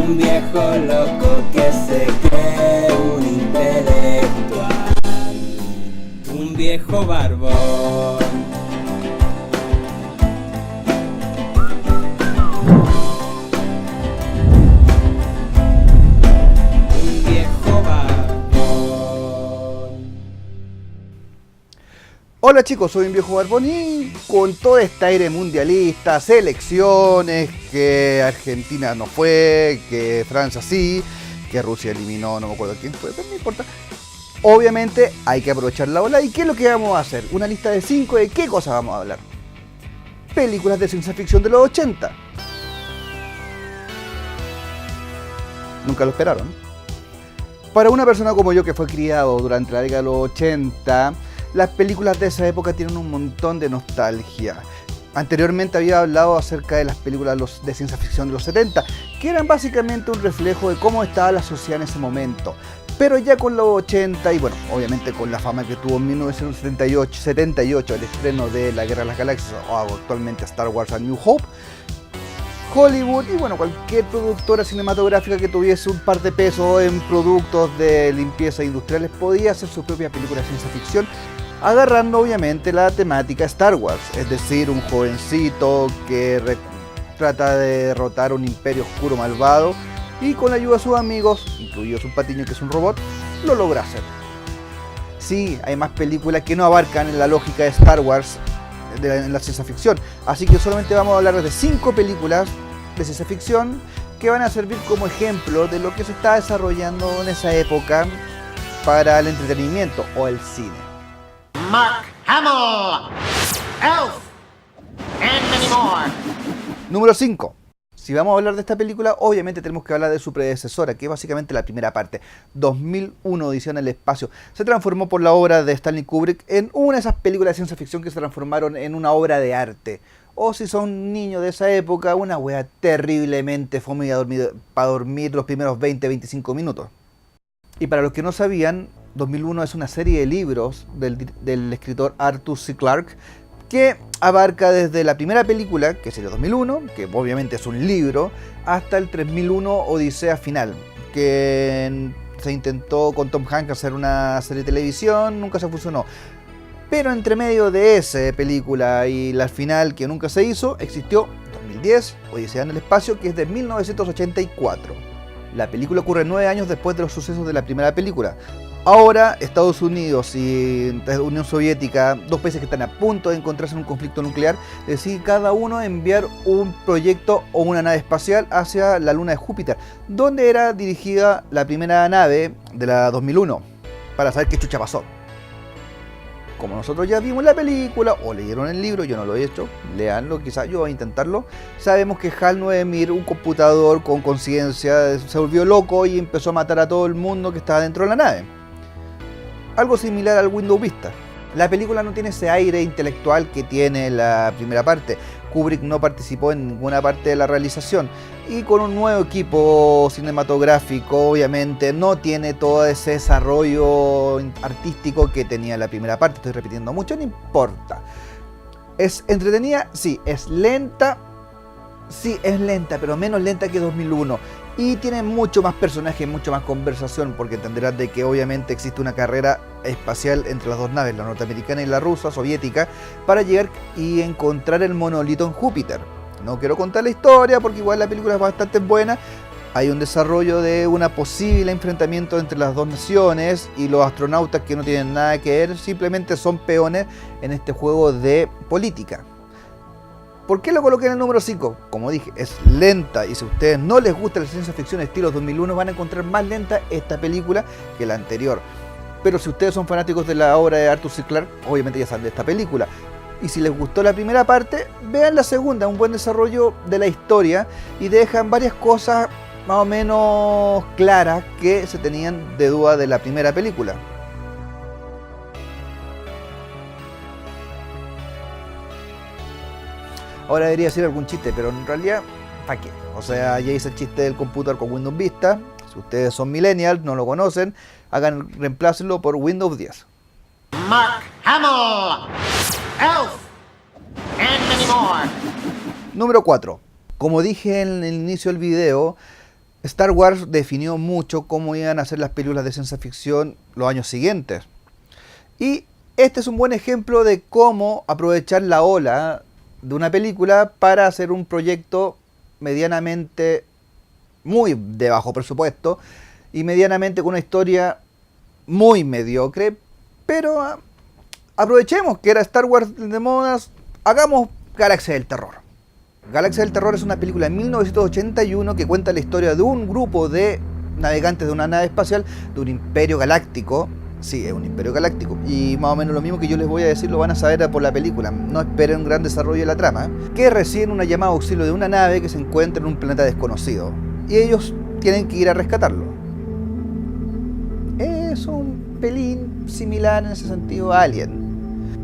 Un viejo loco que se cree un intelectual, un viejo barbón. Un viejo barbón. Hola chicos, soy un viejo barbón y con todo este aire mundialista, selecciones, que Argentina no fue, que Francia sí, que Rusia eliminó, no me acuerdo quién fue, pero no importa. Obviamente hay que aprovechar la ola. ¿Y qué es lo que vamos a hacer? Una lista de 5 de qué cosas vamos a hablar. Películas de ciencia ficción de los 80. Nunca lo esperaron. Para una persona como yo que fue criado durante la década de los 80, las películas de esa época tienen un montón de nostalgia. Anteriormente había hablado acerca de las películas de ciencia ficción de los 70, que eran básicamente un reflejo de cómo estaba la sociedad en ese momento. Pero ya con los 80 y bueno, obviamente con la fama que tuvo en 1978 el estreno de La Guerra de las Galaxias o actualmente Star Wars A New Hope, Hollywood y bueno, cualquier productora cinematográfica que tuviese un par de pesos en productos de limpieza industriales podía hacer su propia película de ciencia ficción, agarrando obviamente la temática Star Wars, es decir, un jovencito que trata de derrotar un imperio oscuro malvado y con la ayuda de sus amigos, incluido su patiño que es un robot, lo logra hacer. Sí, hay más películas que no abarcan en la lógica de Star Wars en la ciencia ficción, así que solamente vamos a hablar de 5 películas de ciencia ficción que van a servir como ejemplo de lo que se está desarrollando en esa época para el entretenimiento o el cine. Mark Hamill, Elf, and many more. Número 5. Si vamos a hablar de esta película, obviamente tenemos que hablar de su predecesora, que es básicamente la primera parte. 2001, Odisea en el espacio. Se transformó por la obra de Stanley Kubrick en una de esas películas de ciencia ficción que se transformaron en una obra de arte. O si son niños de esa época, una wea terriblemente fome para dormir los primeros 20-25 minutos. Y para los que no sabían, 2001 es una serie de libros del escritor Arthur C. Clarke que abarca desde la primera película, que sería 2001, que obviamente es un libro, hasta el 3001 Odisea Final, que se intentó con Tom Hanks hacer una serie de televisión, nunca se funcionó. Pero entre medio de esa película y la final que nunca se hizo, existió 2010 Odisea en el espacio, que es de 1984. La película ocurre 9 años después de los sucesos de la primera película. Ahora, Estados Unidos y Unión Soviética, dos países que están a punto de encontrarse en un conflicto nuclear, deciden cada uno enviar un proyecto o una nave espacial hacia la luna de Júpiter, donde era dirigida la primera nave de la 2001, para saber qué chucha pasó. Como nosotros ya vimos la película o leyeron el libro, yo no lo he hecho, leanlo, quizás yo voy a intentarlo, sabemos que HAL 9000, un computador con conciencia, se volvió loco y empezó a matar a todo el mundo que estaba dentro de la nave. Algo similar al Windows Vista. La película no tiene ese aire intelectual que tiene la primera parte. Kubrick no participó en ninguna parte de la realización y con un nuevo equipo cinematográfico obviamente no tiene todo ese desarrollo artístico que tenía la primera parte. Estoy repitiendo mucho, no importa. ¿Es entretenida? Sí. ¿Es lenta? Sí, es lenta, pero menos lenta que 2001. Y tiene mucho más personajes, mucho más conversación, porque entenderás de que obviamente existe una carrera espacial entre las dos naves, la norteamericana y la rusa, soviética, para llegar y encontrar el monolito en Júpiter. No quiero contar la historia porque igual la película es bastante buena. Hay un desarrollo de una posible enfrentamiento entre las dos naciones y los astronautas que no tienen nada que ver, simplemente son peones en este juego de política. ¿Por qué lo coloqué en el número 5? Como dije, es lenta y si a ustedes no les gusta la ciencia ficción estilo 2001 van a encontrar más lenta esta película que la anterior. Pero si ustedes son fanáticos de la obra de Arthur C. Clarke, obviamente ya saben de esta película. Y si les gustó la primera parte, vean la segunda, un buen desarrollo de la historia y dejan varias cosas más o menos claras que se tenían de duda de la primera película. Ahora debería decir algún chiste, pero en realidad, ¿para qué? O sea, ya hice el chiste del computador con Windows Vista. Si ustedes son millennials, no lo conocen, reemplácenlo por Windows 10. Mark Hamill, Elf, and many more. Número 4. Como dije en el inicio del video, Star Wars definió mucho cómo iban a ser las películas de ciencia ficción los años siguientes. Y este es un buen ejemplo de cómo aprovechar la ola de una película para hacer un proyecto medianamente muy de bajo presupuesto y medianamente con una historia muy mediocre, pero aprovechemos que era Star Wars de modas, hagamos Galaxia del Terror. Galaxia del Terror es una película de 1981 que cuenta la historia de un grupo de navegantes de una nave espacial de un imperio galáctico. Sí, es un imperio galáctico. Y más o menos lo mismo que yo les voy a decir lo van a saber por la película. No esperen un gran desarrollo de la trama. Que reciben una llamada auxilio de una nave que se encuentra en un planeta desconocido. Y ellos tienen que ir a rescatarlo. Es un pelín similar en ese sentido a Alien.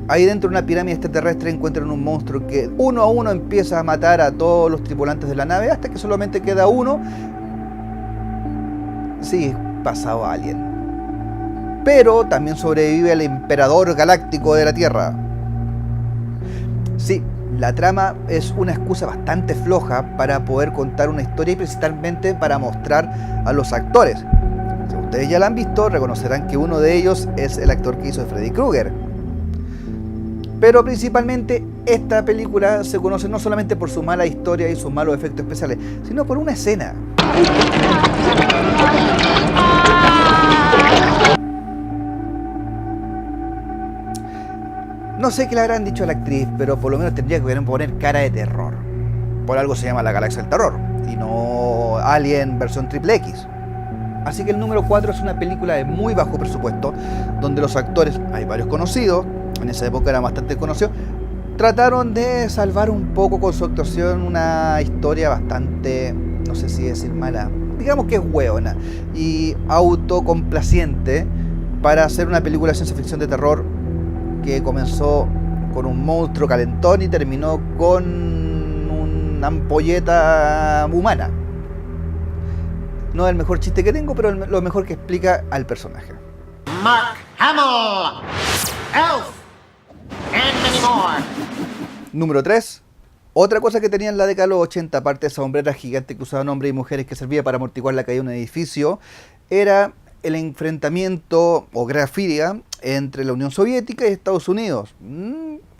Ahí dentro de una pirámide extraterrestre encuentran un monstruo que uno a uno empieza a matar a todos los tripulantes de la nave hasta que solamente queda uno. Sí, pasado a Alien. Pero también sobrevive el emperador galáctico de la Tierra. Sí, la trama es una excusa bastante floja para poder contar una historia y principalmente para mostrar a los actores. Si ustedes ya la han visto, reconocerán que uno de ellos es el actor que hizo de Freddy Krueger. Pero principalmente esta película se conoce no solamente por su mala historia y sus malos efectos especiales, sino por una escena. No sé qué le habrán dicho a la actriz, pero por lo menos tendría que poner cara de terror. Por algo se llama La Galaxia del Terror, y no Alien versión triple X. Así que el número 4 es una película de muy bajo presupuesto, donde los actores, hay varios conocidos, en esa época eran bastante conocidos, trataron de salvar un poco con su actuación una historia bastante, no sé si decir mala, digamos que es hueona y autocomplaciente para hacer una película de ciencia ficción de terror que comenzó con un monstruo calentón y terminó con una ampolleta humana. No es el mejor chiste que tengo, pero lo mejor que explica al personaje. Mark Hamill, Elf, and many more. Número 3. Otra cosa que tenía en la década de los 80, aparte de esa hombrera gigante que usaban hombres y mujeres que servía para amortiguar la caída de un edificio, era el enfrentamiento o guerra fría entre la Unión Soviética y Estados Unidos.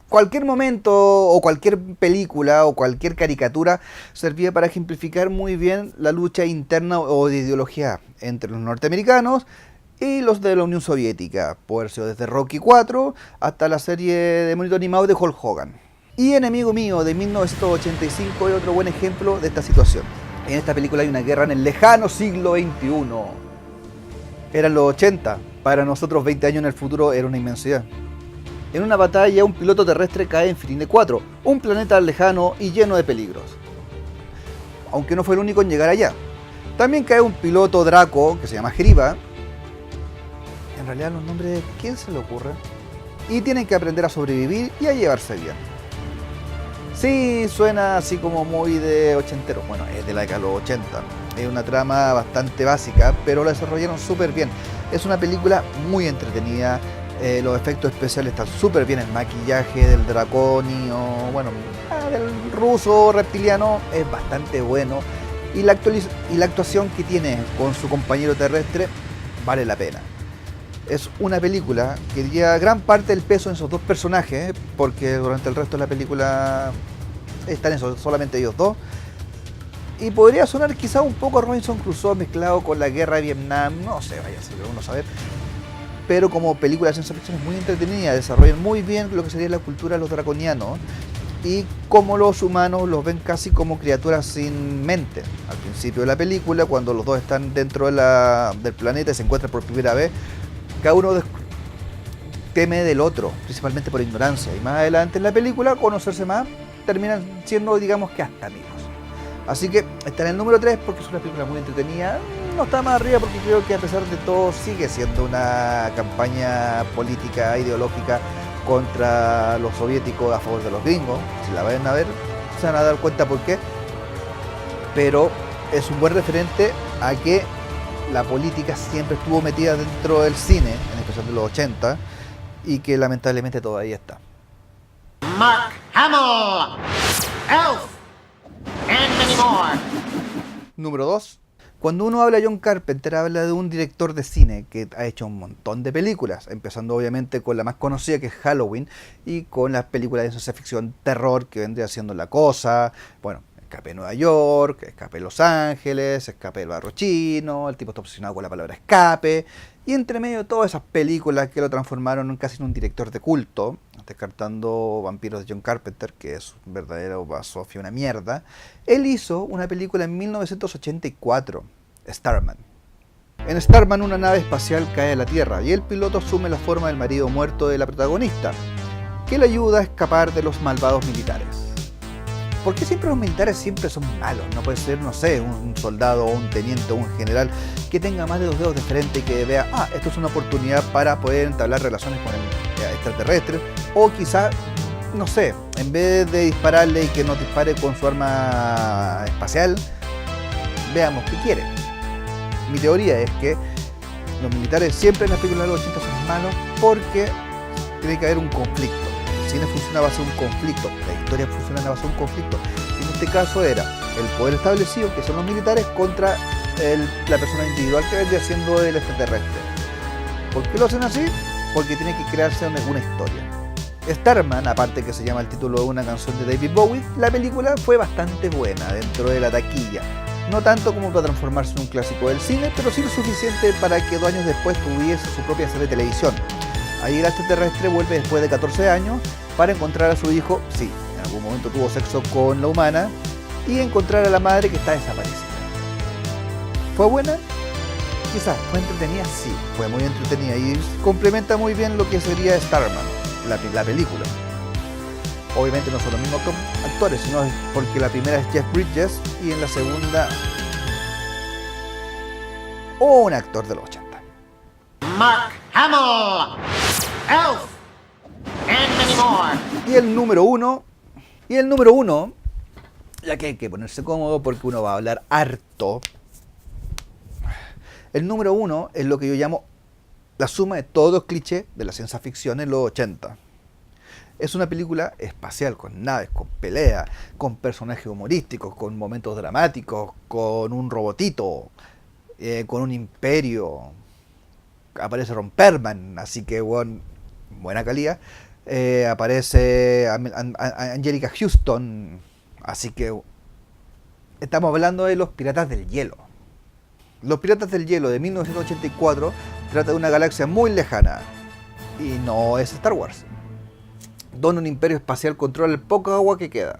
Cualquier momento o cualquier película o cualquier caricatura servía para ejemplificar muy bien la lucha interna o de ideología entre los norteamericanos y los de la Unión Soviética, por eso desde Rocky 4 hasta la serie de monito animado de Hulk Hogan. Y Enemigo Mío de 1985 es otro buen ejemplo de esta situación. En esta película hay una guerra en el lejano siglo XXI. Eran los 80, para nosotros 20 años en el futuro era una inmensidad. En una batalla un piloto terrestre cae en Firine 4, un planeta lejano y lleno de peligros. Aunque no fue el único en llegar allá. También cae un piloto Draco, que se llama Griva. En realidad los nombres de quién se le ocurre. Y tienen que aprender a sobrevivir y a llevarse bien. Sí, suena así como muy de ochentero. Bueno, es de la década de los 80. Es una trama bastante básica, pero la desarrollaron súper bien. Es una película muy entretenida. Los efectos especiales están súper bien. El maquillaje del draconio, bueno, del ruso reptiliano es bastante bueno. Y la actuación que tiene con su compañero terrestre vale la pena. Es una película que lleva gran parte del peso en esos dos personajes, porque durante el resto de la película están esos, solamente ellos dos. Y podría sonar quizá un poco a Robinson Crusoe mezclado con la guerra de Vietnam, no sé, vaya a ser uno saber. Pero como película de ciencia ficción es muy entretenida, desarrollan muy bien lo que sería la cultura de los draconianos y cómo los humanos los ven casi como criaturas sin mente. Al principio de la película, cuando los dos están dentro del planeta y se encuentran por primera vez, cada uno teme del otro, principalmente por ignorancia. Y más adelante en la película, conocerse más, terminan siendo, digamos que hasta amigos. Así que está en el número 3 porque es una película muy entretenida. No está más arriba porque creo que a pesar de todo sigue siendo una campaña política, ideológica contra los soviéticos a favor de los gringos. Si la vayan a ver, se van a dar cuenta por qué. Pero es un buen referente a que la política siempre estuvo metida dentro del cine, en especial de los 80, y que lamentablemente todavía está. Mark Hamill, Elf, and many more. Número 2. Cuando uno habla de John Carpenter, habla de un director de cine que ha hecho un montón de películas, empezando obviamente con la más conocida, que es Halloween, y con las películas de ciencia ficción terror que vendría siendo La Cosa, bueno, Escape de Nueva York, Escape de Los Ángeles, Escape del Barrio Chino, el tipo está obsesionado con la palabra escape, y entre medio de todas esas películas que lo transformaron casi en un director de culto, descartando Vampiros de John Carpenter, que es un verdadero basofia, una mierda, él hizo una película en 1984, Starman. En Starman, una nave espacial cae a la Tierra y el piloto asume la forma del marido muerto de la protagonista, que le ayuda a escapar de los malvados militares. ¿Por qué siempre los militares siempre son malos? No puede ser, no sé, un soldado o un teniente o un general que tenga más de 2 dedos de frente y que vea, esto es una oportunidad para poder entablar relaciones con el extraterrestre, o quizá, no sé, en vez de dispararle y que nos dispare con su arma espacial, veamos qué quiere. Mi teoría es que los militares siempre en las películas de los 80 son malos porque tiene que haber un conflicto. El cine funciona a base de un conflicto, la historia funciona a base de un conflicto. Y en este caso era el poder establecido, que son los militares, contra la persona individual que vendría siendo el extraterrestre. ¿Por qué lo hacen así? Porque tiene que crearse una historia. Starman, aparte que se llama el título de una canción de David Bowie, la película fue bastante buena dentro de la taquilla. No tanto como para transformarse en un clásico del cine, pero sí lo suficiente para que 2 años después tuviese su propia serie de televisión. Ahí el extraterrestre vuelve después de 14 años para encontrar a su hijo, sí, en algún momento tuvo sexo con la humana, y encontrar a la madre que está desaparecida. ¿Fue buena? Quizás. ¿Fue entretenida? Sí, fue muy entretenida y complementa muy bien lo que sería Starman, la película. Obviamente no son los mismos actores, sino porque la primera es Jeff Bridges y en la segunda un actor de los 80. Mark Hamill, Elf, and many more. Y el número uno, ya que hay que ponerse cómodo porque uno va a hablar harto. El número 1 es lo que yo llamo la suma de todos los clichés de la ciencia ficción en los 80. Es una película espacial, con naves, con peleas, con personajes humorísticos, con momentos dramáticos, con un robotito, con un imperio. Aparece Ron Perlman, así que buena calidad. Aparece Angelica Houston, así que estamos hablando de Los Piratas del Hielo. Los Piratas del Hielo de 1984 trata de una galaxia muy lejana y no es Star Wars, donde un imperio espacial controla el poco agua que queda.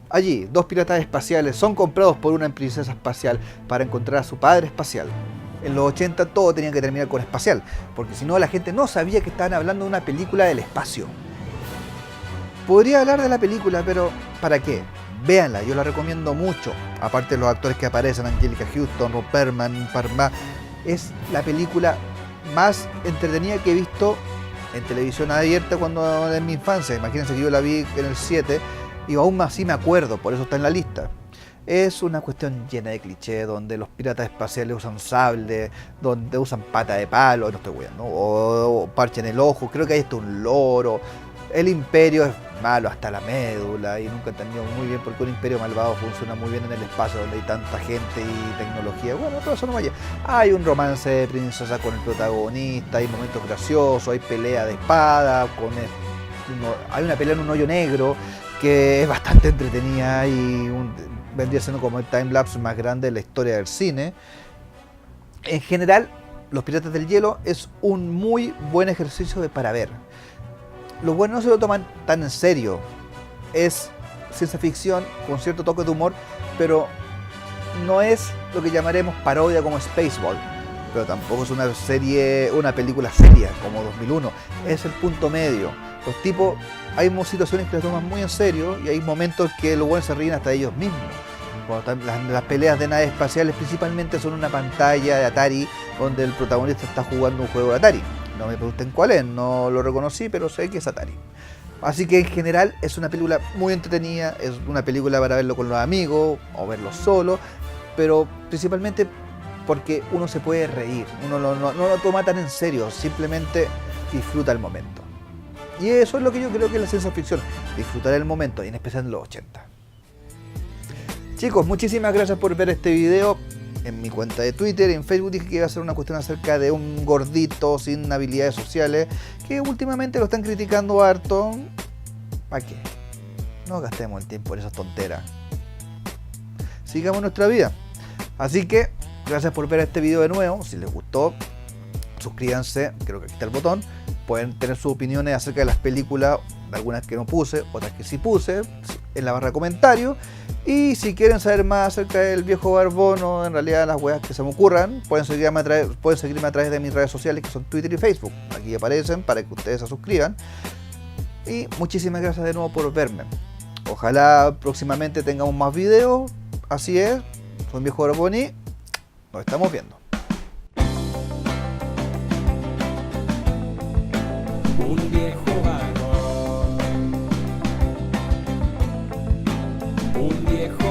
Allí, 2 piratas espaciales son comprados por una princesa espacial para encontrar a su padre espacial. En los 80 todo tenía que terminar con espacial, porque si no la gente no sabía que estaban hablando de una película del espacio. Podría hablar de la película, pero ¿para qué? Véanla, yo la recomiendo mucho. Aparte de los actores que aparecen, Angelica Houston, Ron Perlman, Parma, es la película más entretenida que he visto en televisión abierta cuando en mi infancia. Imagínense que yo la vi en el 7 y aún así me acuerdo, por eso está en la lista. Es una cuestión llena de clichés, donde los piratas espaciales usan sable, donde usan pata de palo, no estoy weando, o parche en el ojo, creo que hay hasta un loro. El imperio es malo hasta la médula y nunca he entendido muy bien por qué un imperio malvado funciona muy bien en el espacio donde hay tanta gente y tecnología. Bueno, todo eso no vaya. Hay un romance de princesa con el protagonista, hay momentos graciosos, hay pelea de espada, hay una pelea en un hoyo negro que es bastante entretenida y vendría siendo como el timelapse más grande de la historia del cine. En general, Los Piratas del Hielo es un muy buen ejercicio para ver. Los buenos no se lo toman tan en serio. Es ciencia ficción con cierto toque de humor, pero no es lo que llamaremos parodia como Spaceball. Pero tampoco es una película seria como 2001. Es el punto medio. Los tipos, hay situaciones que las toman muy en serio y hay momentos que los buenos se ríen hasta ellos mismos. Cuando las peleas de naves espaciales principalmente son una pantalla de Atari donde el protagonista está jugando un juego de Atari. No me pregunten cuál es, no lo reconocí, pero sé que es Atari. Así que en general es una película muy entretenida, es una película para verlo con los amigos o verlo solo, pero principalmente porque uno se puede reír, uno no lo toma tan en serio, simplemente disfruta el momento. Y eso es lo que yo creo que es la ciencia ficción, disfrutar el momento, y en especial en los 80. Chicos, muchísimas gracias por ver este video. en mi cuenta de Twitter, en Facebook dije que iba a ser una cuestión acerca de un gordito sin habilidades sociales que últimamente lo están criticando harto. ¿Para qué? No gastemos el tiempo en esas tonteras. Sigamos nuestra vida. Así que gracias por ver este video de nuevo. Si les gustó, suscríbanse, creo que aquí está el botón. Pueden tener sus opiniones acerca de las películas, algunas que no puse, otras que sí puse, en la barra de comentarios. Y si quieren saber más acerca del viejo barbón o en realidad las weas que se me ocurran, pueden seguirme a través de mis redes sociales, que son Twitter y Facebook. Aquí aparecen para que ustedes se suscriban. Y muchísimas gracias de nuevo por verme. Ojalá próximamente tengamos más videos. Así es, soy viejo barbón y nos estamos viendo. Un viejo barbón. Un viejo